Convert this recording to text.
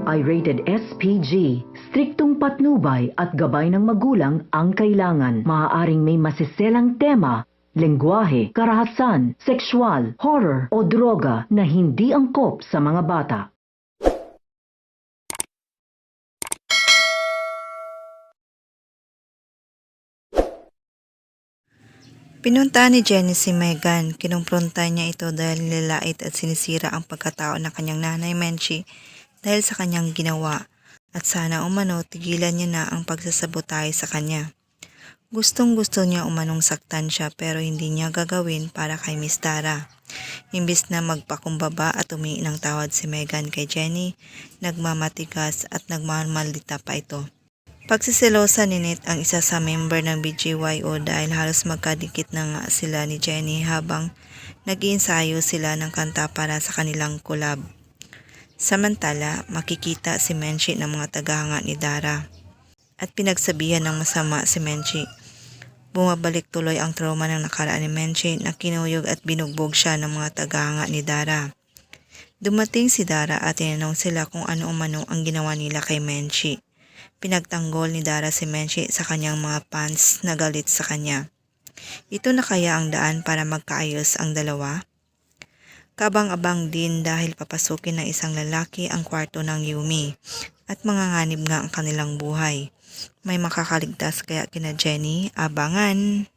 ay rated SPG. Striktong patnubay at gabay ng magulang ang kailangan. Maaaring may masiselang tema, lengguwahe, karahasan, sexual, horror o droga na hindi angkop sa mga bata. Pinunta ni Jenny si Megan. Kinumpronta niya ito dahil nilalait at sinisira ang pagkatao ng kanyang nanay Menchie dahil sa kanyang ginawa at sana umano tigilan niya na ang pagsasabotahe sa kanya. Gustong-gusto niya umanong saktan siya pero hindi niya gagawin para kay Miss Dara. Imbis na magpakumbaba at humingi ng tawad si Megan kay Jenny, nagmamatigas at nagmamaldita pa ito. Pagsiselosa ni Nate ang isa sa member ng BGYO dahil halos magkadikit na nga sila ni Jenny habang nag-iensayo sila ng kanta para sa kanilang collab. Samantala, makikita si Menchie ng mga tagahanga ni Dara at pinagsabihan ng masama si Menchie. Bumabalik tuloy ang trauma ng nakaraan ni Menchie na kinuyog at binugbog siya ng mga tagahanga ni Dara. Dumating si Dara at tinanong sila kung ano umano ang ginawa nila kay Menchie. Pinagtanggol ni Dara si Menchie sa kanyang mga fans na galit sa kanya. Ito na kaya ang daan para magkaayos ang dalawa? Kabang-abang din dahil papasukin ng isang lalaki ang kwarto ng Yumi at manganganib nga ang kanilang buhay. May makakaligtas kaya kina Jenny? Abangan!